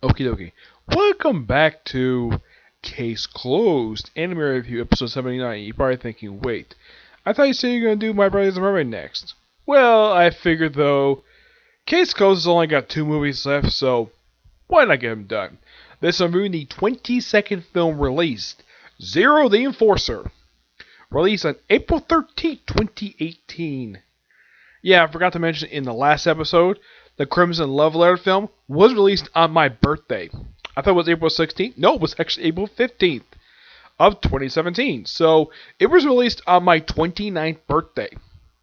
Okie dokie. Welcome back to Case Closed, Anime Review, episode 79. You're probably thinking, wait, I thought you said you were going to do My Brother's a Mermaid next. Well, I figured though, Case Closed has only got 2 movies left, so why not get them done? This is reviewing the 22nd film released, Zero the Enforcer, released on April 13th, 2018. Yeah, I forgot to mention in the last episode, the Crimson Love Letter film was released on my birthday. I thought it was April 16th. No, it was actually April 15th of 2017. So it was released on my 29th birthday.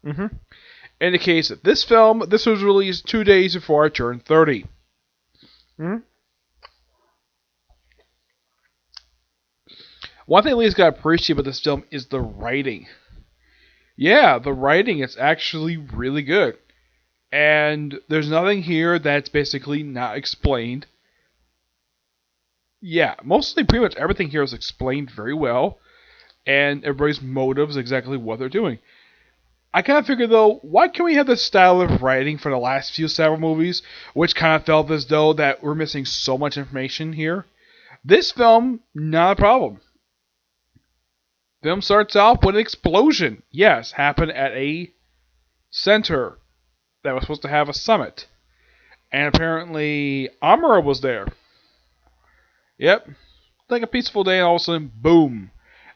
In the case of this film, this was released 2 days before I turned 30. One thing at least got to appreciate about this film is the writing. Yeah, the writing is actually really good. And there's nothing here that's basically not explained. Yeah, mostly pretty much everything here is explained very well. And everybody's motives exactly what they're doing. I kind of figure though, why can't we have this style of writing for the last few several movies, which kind of felt as though that we're missing so much information here? This film, not a problem. Film starts off with an explosion. Yes, happened at a center that was supposed to have a summit. And apparently Amuro was there. Yep. Like a peaceful day and all of a sudden, boom.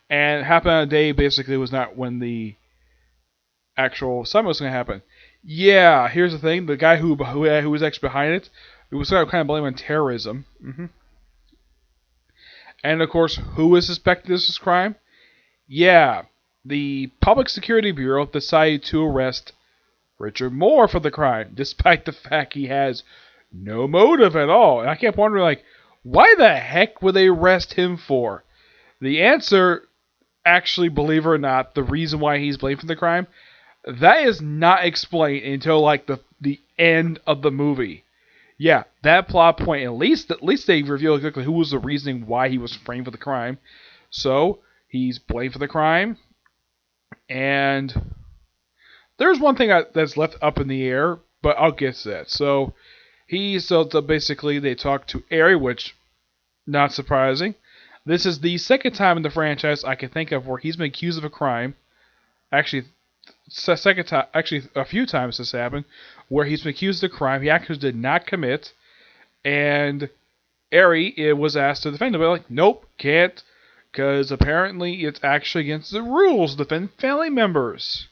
And it happened on a day basically was not when the actual summit was going to happen. Yeah, here's the thing. The guy who was actually behind it, it was kind of blamed on terrorism. And of course, who was suspected of this crime? Yeah, the Public Security Bureau decided to arrest Richard Moore for the crime, despite the fact he has no motive at all. And I kept wondering, like, why the heck would they arrest him for? The answer, actually, believe it or not, the reason why he's blamed for the crime, that is not explained until like the end of the movie. Yeah, that plot point, at least they reveal exactly who was the reasoning why he was framed for the crime. So he's blamed for the crime, and there's one thing that's left up in the air, but I'll get to that. So basically they talk to Eri, which not surprising. This is the second time in the franchise I can think of where he's been accused of a crime. Actually, second time, actually a few times this happened, where he's been accused of a crime he actually did not commit, and Eri was asked to defend him, but like, nope, can't, because apparently it's actually against the rules to defend family members.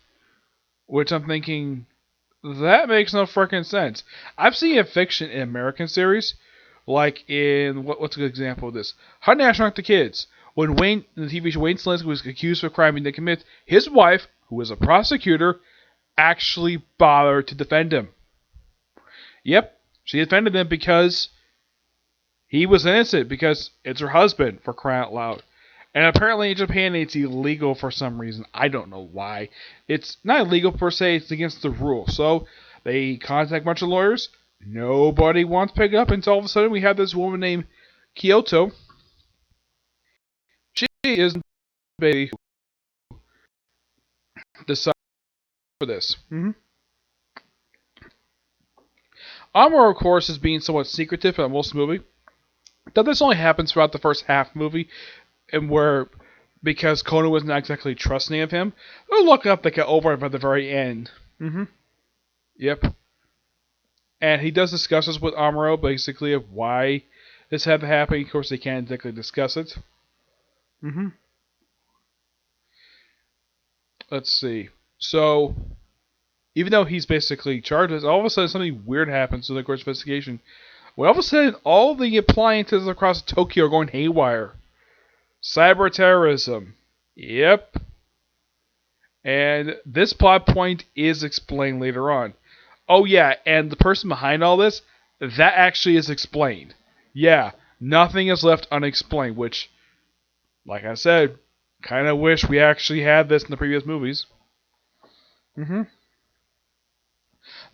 Which I'm thinking, that makes no freaking sense. I've seen a fiction in American series, like in, what's a good example of this? Honey, I Shrunk the Kids. When the TV show Wayne Selinsky was accused of a crime he didn't commit, his wife, who was a prosecutor, actually bothered to defend him. Yep, she defended him because he was innocent, because it's her husband, for crying out loud. And apparently in Japan it's illegal for some reason. I don't know why. It's not illegal per se, it's against the rule. So they contact a bunch of lawyers. Nobody wants to pick it up until all of a sudden we have this woman named Kyoto. She is the baby who decided for this. Amuro, of course, is being somewhat secretive in most of the movie. Though this only happens throughout the first half of the movie, and where, because Kono was not exactly trusting of him, they'll look up they get over by the very end. Yep. And he does discuss this with Amuro, basically, of why this had to happen. Of course, they can't exactly discuss it. Let's see. So, even though he's basically charged, all of a sudden something weird happens to the court's investigation. Well, all of a sudden, all the appliances across Tokyo are going haywire. Cyber terrorism. Yep. And this plot point is explained later on. Oh yeah, and the person behind all this, that actually is explained. Yeah, nothing is left unexplained, which, like I said, kind of wish we actually had this in the previous movies.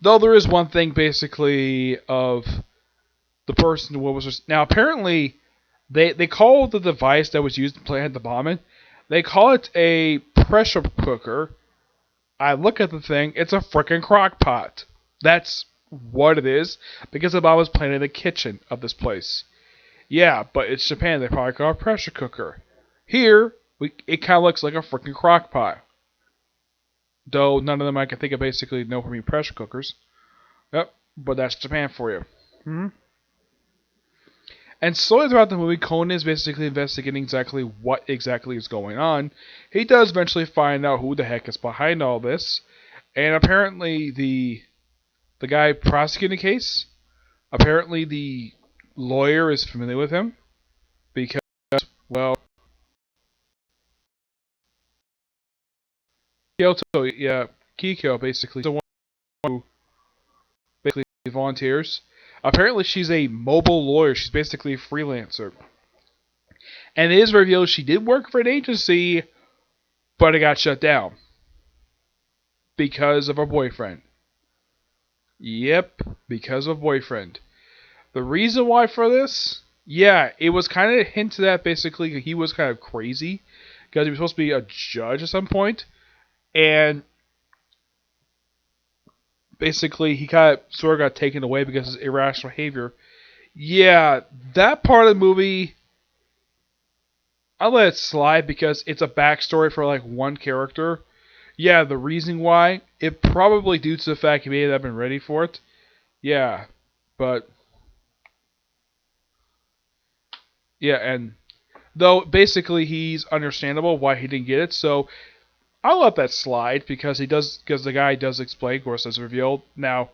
Though there is one thing basically of the person what was just, now apparently they call the device that was used to plant the bomb in, they call it a pressure cooker. I look at the thing, it's a frickin' crock pot. That's what it is because the bomb was planted in the kitchen of this place. Yeah, but it's Japan. They probably call it a pressure cooker. Here, it kind of looks like a freaking crock pot. Though none of them I can think of basically know from being pressure cookers. Yep, but that's Japan for you. And slowly throughout the movie, Conan is basically investigating exactly what exactly is going on. He does eventually find out who the heck is behind all this, and apparently the guy prosecuting the case, apparently the lawyer is familiar with him because, well, Kyoto, yeah, Kiko basically, the one who basically volunteers. Apparently, she's a mobile lawyer. She's basically a freelancer. And it is revealed she did work for an agency, but it got shut down because of her boyfriend. Yep, because of boyfriend. The reason why for this, yeah, it was kind of hinted at basically he was kind of crazy because he was supposed to be a judge at some point, and basically he sort of got taken away because of his irrational behavior. Yeah, that part of the movie, I'll let it slide because it's a backstory for like one character. Yeah, the reason why, it probably due to the fact he may not have been ready for it. Yeah, but yeah, and though basically he's understandable why he didn't get it, so I'll let that slide because the guy does explain, of course, as revealed. Now,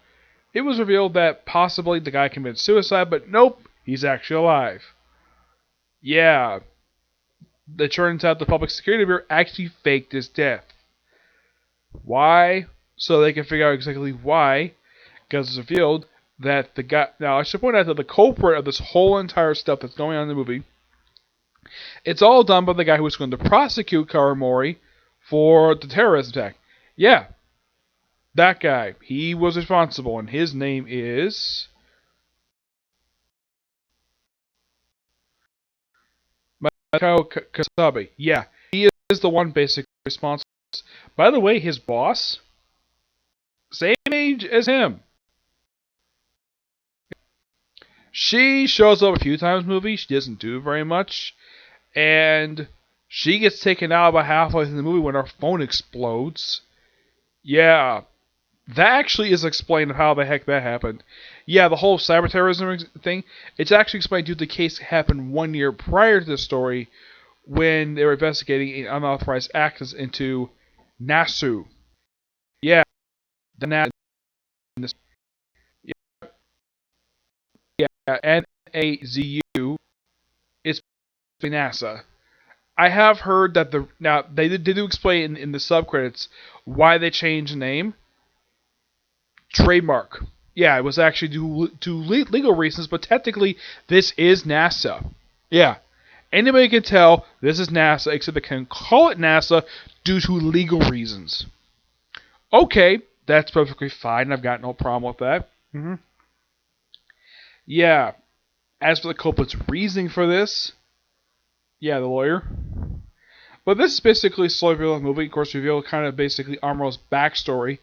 it was revealed that possibly the guy committed suicide, but nope, he's actually alive. Yeah, it turns out the Public Security Bureau actually faked his death. Why? So they can figure out exactly why, because it's revealed that the guy. Now, I should point out that the culprit of this whole entire stuff that's going on in the movie, it's all done by the guy who was going to prosecute Kawamori for the terrorist attack. Yeah, that guy. He was responsible, and his name is Mikao Kasabe. Yeah, he is the one basically responsible. By the way, his boss, same age as him. She shows up a few times in the movie. She doesn't do very much. And she gets taken out about halfway through the movie when her phone explodes. Yeah, that actually is explained of how the heck that happened. Yeah, the whole cyber terrorism thing, it's actually explained due to the case that happened 1 year prior to the story when they were investigating unauthorized access into Nasu. Yeah, the Nasu. Yeah, Nazu is NASA. I have heard that now they did explain in the subcredits why they changed the name. Trademark. Yeah, it was actually due to legal reasons, but technically this is NASA. Yeah, anybody can tell this is NASA, except they can call it NASA due to legal reasons. Okay, that's perfectly fine. I've got no problem with that. Yeah. As for the culprit's reasoning for this, yeah, the lawyer. But this is basically slowly revealed in the movie. Of course, reveal kind of basically Amuro's backstory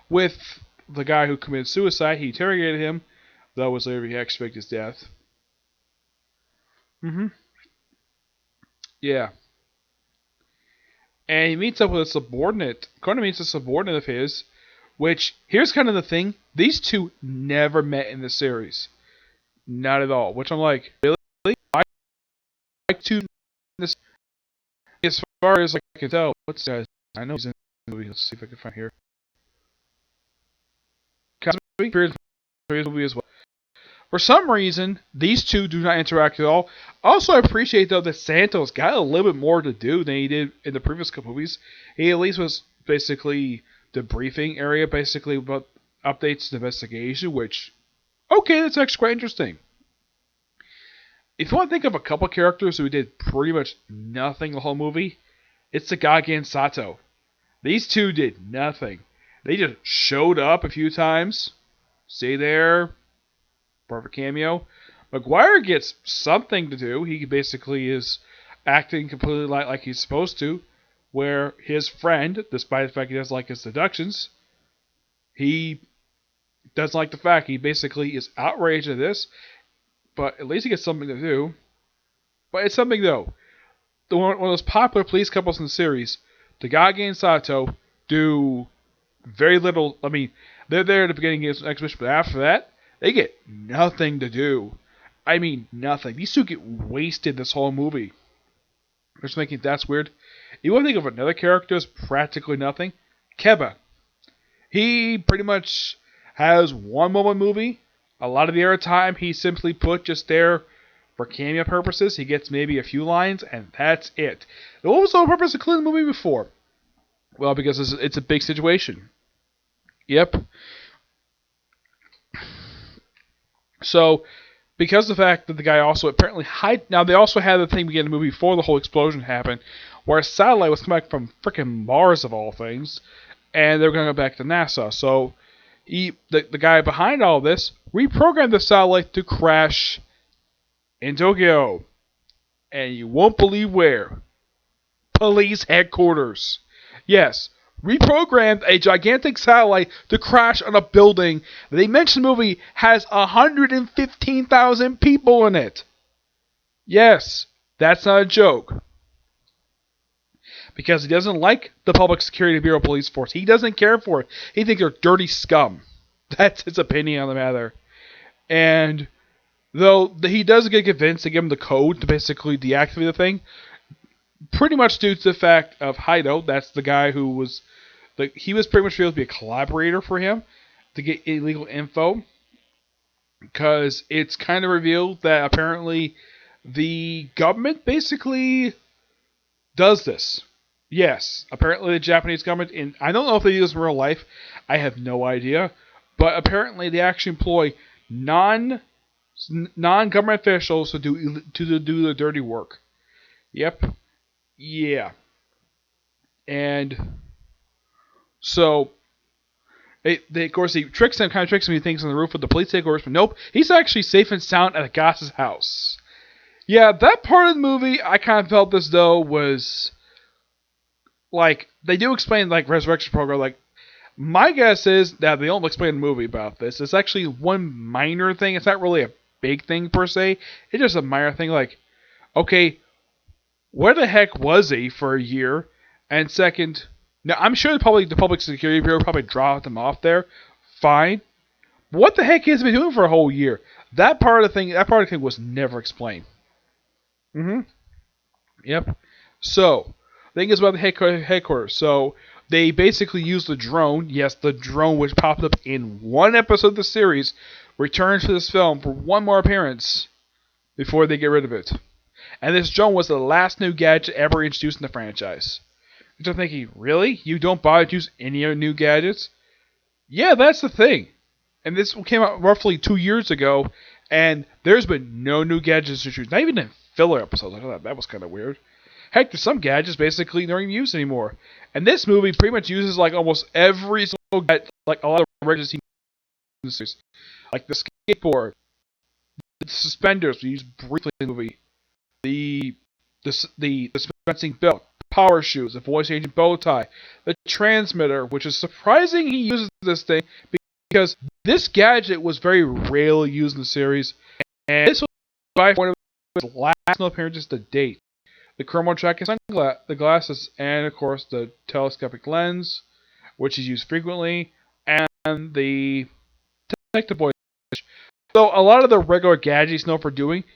with the guy who committed suicide. He interrogated him, though it was later he actually faked his death. Yeah. And he meets up with a subordinate. Conan meets a subordinate of his, which, here's kind of the thing. These two never met in the series. Not at all. Which I'm like, really? I like to this. As far as I can tell, what's that? I know he's in the movie. Let's see if I can find here. Movie as well. For some reason, these two do not interact at all. Also, I appreciate though that Santos got a little bit more to do than he did in the previous couple movies. He at least was basically the briefing area, basically about updates to the investigation, which, okay, that's actually quite interesting. If you want to think of a couple characters who did pretty much nothing the whole movie, it's Takagi and Sato. These two did nothing. They just showed up a few times, stay there, perfect cameo. Maguire gets something to do. He basically is acting completely like he's supposed to, where his friend, despite the fact he doesn't like his deductions, he doesn't like the fact he basically is outraged at this, but at least he gets something to do. But it's something though. One of those popular police couples in the series, Takagi and Sato, do very little. I mean, they're there at the beginning of the exhibition, but after that, they get nothing to do. I mean, nothing. These two get wasted this whole movie. Just making that's weird. You want to think of another character as practically nothing? Keba. He pretty much has one moment movie. A lot of the other time, he's simply put just there for cameo purposes. He gets maybe a few lines, and that's it. Now, what was the whole purpose of including the movie before? Well, because it's a big situation. Yep. So, because of the fact that the guy also apparently now they also had the thing we get in the movie before the whole explosion happened, where a satellite was coming back from frickin' Mars of all things, and they were going to go back to NASA. So, the guy behind all this reprogrammed the satellite to crash in Tokyo. And you won't believe where. Police headquarters. Yes, reprogrammed a gigantic satellite to crash on a building that they mentioned the movie has 115,000 people in it. Yes, that's not a joke. Because he doesn't like the Public Security Bureau Police Force. He doesn't care for it. He thinks they're dirty scum. That's his opinion on the matter. And though he does get convinced to give him the code to basically deactivate the thing, pretty much due to the fact of Haido, that's the guy who was, he was pretty much supposed to be a collaborator for him to get illegal info, because it's kind of revealed that apparently the government basically does this. Yes, apparently the Japanese government, and I don't know if they do this in real life, I have no idea, but apparently they actually employ non-government officials to do the dirty work. Yep. Yeah. And so of course he tricks him, kind of tricks him. He thinks on the roof of the police headquarters, but nope, he's actually safe and sound at Agasa's house. Yeah, that part of the movie I kind of felt as though was like they do explain like Resurrection Program. Like my guess is that they don't explain the movie about this. It's actually one minor thing. It's not really a big thing per se. It's just a minor thing. Like, okay, where the heck was he for a year? And second, now I'm sure the Public Security Bureau probably dropped him off there. Fine. But what the heck has he been doing for a whole year? That part of the thing was never explained. Yep. So, the thing is about the headquarters. So, they basically use the drone. Yes, the drone which popped up in one episode of the series returns to this film for one more appearance before they get rid of it. And this drone was the last new gadget ever introduced in the franchise. Which I'm thinking, really? You don't bother to use any other new gadgets? Yeah, that's the thing. And this came out roughly 2 years ago, and there's been no new gadgets introduced. Not even in filler episodes. I thought that was kind of weird. Heck, there's some gadgets basically not even used anymore. And this movie pretty much uses like almost every single gadget, like a lot of gadgets he uses. Like the skateboard, the suspenders we used briefly in the movie, the dispensing belt, power shoes, the voice agent bow tie, the transmitter, which is surprising he uses this thing because this gadget was very rarely used in the series, and this was by one of his last appearances to date. The chromo tracking the glasses, and of course the telescopic lens, which is used frequently, and the detective voice. So a lot of the regular gadgets known for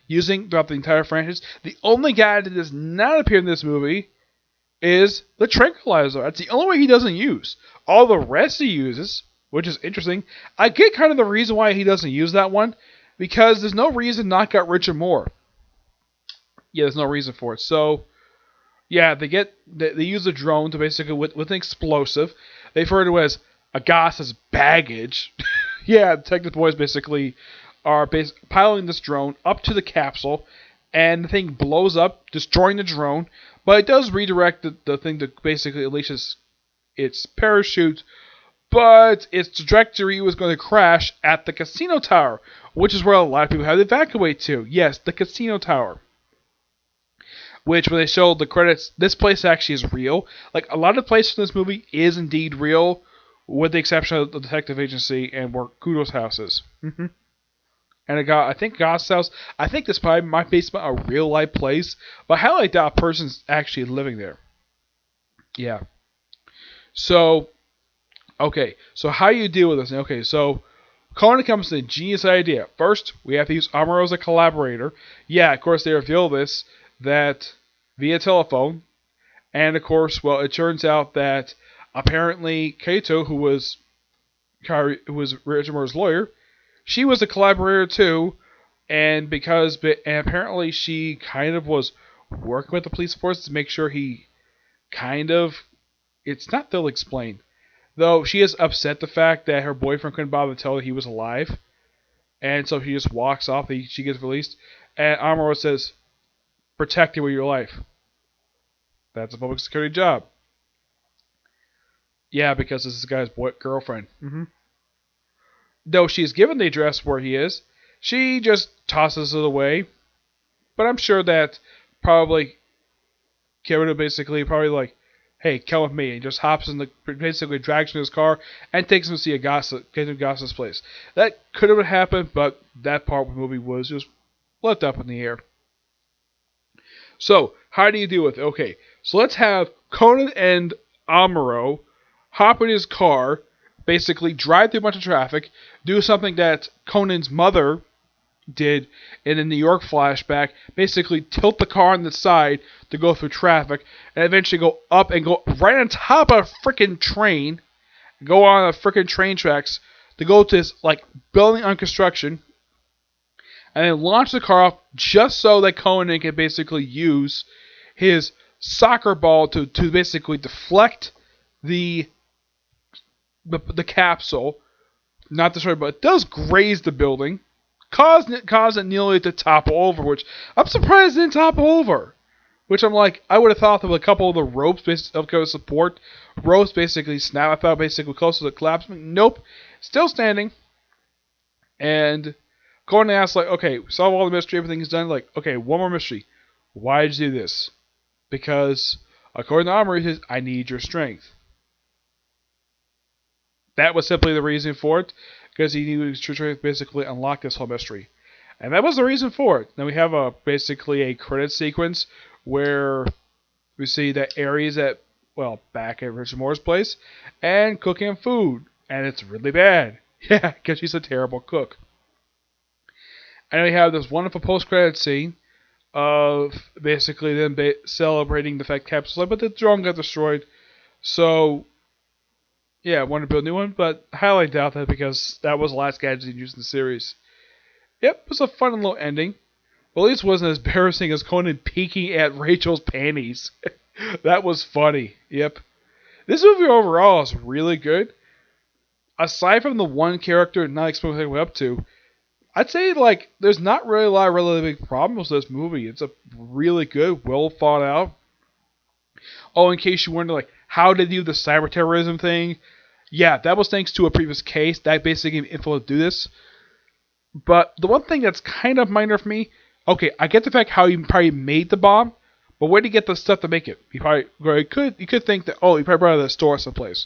using throughout the entire franchise, the only gadget that does not appear in this movie is the tranquilizer. That's the only way he doesn't use. All the rest he uses, which is interesting. I get kind of the reason why he doesn't use that one, because there's no reason to knock out Richard Moore. Yeah, there's no reason for it. So, yeah, they use a drone to basically with an explosive. They refer to it as Agasa's baggage. Yeah, the Detective Boys basically are piloting this drone up to the capsule, and the thing blows up, destroying the drone. But it does redirect the thing to basically unleash its parachute. But its trajectory was going to crash at the casino tower, which is where a lot of people had to evacuate to. Yes, the casino tower. Which, when they showed the credits, this place actually is real. Like, a lot of the places in this movie is indeed real, with the exception of the detective agency and where Kudo's house is. And I think God's house, I think this probably might be a real life place, but I highly doubt a person's actually living there. Yeah. So, okay, so how do you deal with this? Okay, so Conan comes with a genius idea. First, we have to use Amuro as a collaborator. Yeah, of course, they reveal this that via telephone. And of course, well, it turns out that apparently Kato, who was Richard Moore's lawyer, she was a collaborator too. And apparently she kind of was working with the police force to make sure he kind of, it's not they'll explain. Though she is upset the fact that her boyfriend couldn't bother to tell her he was alive. And so she just walks off. She gets released. And Amuro says, protect you with your life. That's a public security job. Yeah, because this is the guy's girlfriend. Though she's given the address where he is, she just tosses it away. But I'm sure that probably Kirito basically probably like, hey, come with me. And just hops in basically drags him in his car and takes him to see Agasa's place. That could have happened, but that part of the movie was just left up in the air. So, how do you deal with it? Okay, so let's have Conan and Amuro hop in his car, basically drive through a bunch of traffic, do something that Conan's mother did in a New York flashback, basically tilt the car on the side to go through traffic, and eventually go up and go right on top of a freaking train, go on the freaking train tracks to go to this like building on construction, and then launch the car off just so that Conan can basically use his soccer ball to basically deflect the capsule, not destroy, but it does graze the building, cause it nearly to topple over, which I'm surprised it didn't topple over. Which I'm like, I would have thought that with a couple of the ropes of support, ropes basically snap. I thought basically close to the collapse. Nope, still standing. And Conan asks like, okay, solve all the mystery, everything is done. Like, okay, one more mystery. Why did you do this? Because according to Amuro, he says, I need your strength. That was simply the reason for it, because he needed to basically unlock this whole mystery. And that was the reason for it. Then we have basically a credit sequence where we see that Ares back at Richard Moore's place, and cooking food. And it's really bad. Yeah, because she's a terrible cook. And we have this wonderful post-credit scene of basically them celebrating the fact capsule, but the drone got destroyed. So, yeah, I want to build a new one, but I highly doubt that because that was the last gadget used in the series. Yep, it was a fun little ending. But at least it wasn't as embarrassing as Conan peeking at Rachel's panties. That was funny. Yep. This movie overall is really good. Aside from the one character not explaining what we're up to, I'd say like there's not really a lot of really big problems with this movie. It's a really good, well thought out. Oh, in case you wonder, like, how did they do the cyber terrorism thing? Yeah, that was thanks to a previous case that basically gave me info to do this. But the one thing that's kind of minor for me, okay, I get the fact how he probably made the bomb, but where did he get the stuff to make it? You could think that, oh, he probably brought it to the store someplace.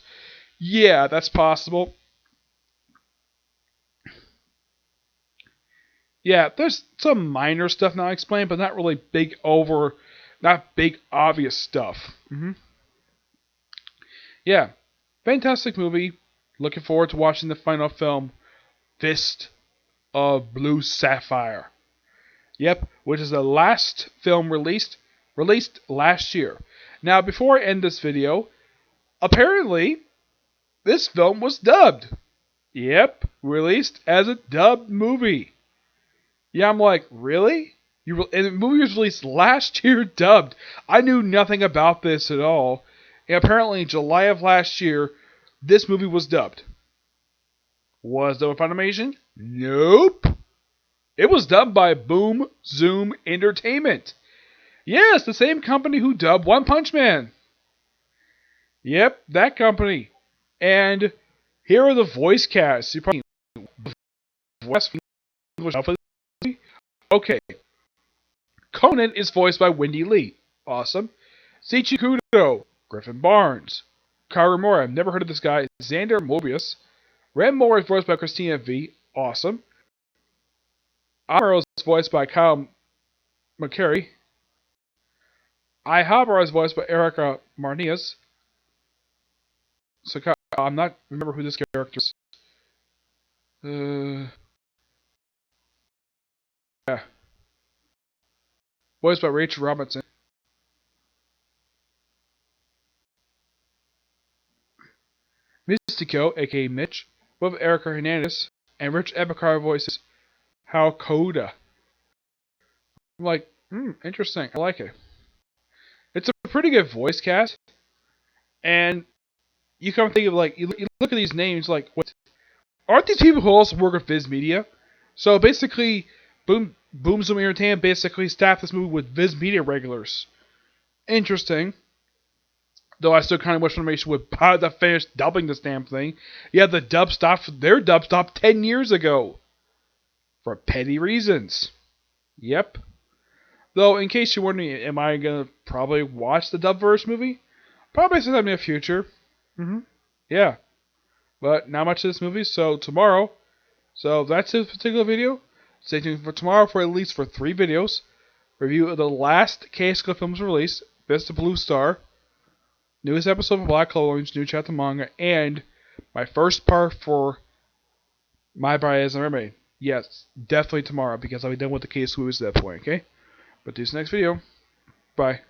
Yeah, that's possible. Yeah, there's some minor stuff not explained, but not really not big obvious stuff. Yeah, fantastic movie. Looking forward to watching the final film, Fist of Blue Sapphire. Yep, which is the last film released last year. Now, before I end this video, apparently this film was dubbed. Yep, released as a dubbed movie. Yeah, I'm like, really? And the movie was released last year dubbed. I knew nothing about this at all. And apparently in July of last year, this movie was dubbed. Was there Funimation? Nope. It was dubbed by Boom Zoom Entertainment. Yes, the same company who dubbed One Punch Man. Yep, that company. And here are the voice casts. You probably okay. Conan is voiced by Wendy Lee. Awesome. Seiichi Kudo, Griffin Barnes. Karamora, I've never heard of this guy. Xander Mobius. Ren Moore is voiced by Christina V. Awesome. Amuro is voiced by Kyle McCary. Ihabara is voiced by Erica Marnias. So I'm not remember who this character is. Yeah. Voiced by Rachel Robinson. Mystico, aka Mitch, with Erica Hernandez, and Rich Epicar voices Hal Coda. I'm like, interesting. I like it. It's a pretty good voice cast, and you come think of like you look at these names like, what? Aren't these people who also work at Viz Media? So basically, Boom Zoom Entertainment basically staffed this movie with Viz Media regulars. Interesting. Though I still kind of wish information would how to finish dubbing this damn thing. Yeah, the dub stopped. Their dub stopped 10 years ago. For petty reasons. Yep. Though, in case you're wondering, am I going to probably watch the dub verse movie? Probably sometime in the future. Yeah. But not much of this movie, so tomorrow. So that's this particular video. Stay tuned for tomorrow for at least 3 videos. Review of the last KSK Films release, Vista Blue Star, newest episode of Black Clover's new chapter manga, and my first part for My Bride as a Mermaid. Yes, definitely tomorrow, because I'll be done with the case movies at that point, okay? But this next video. Bye.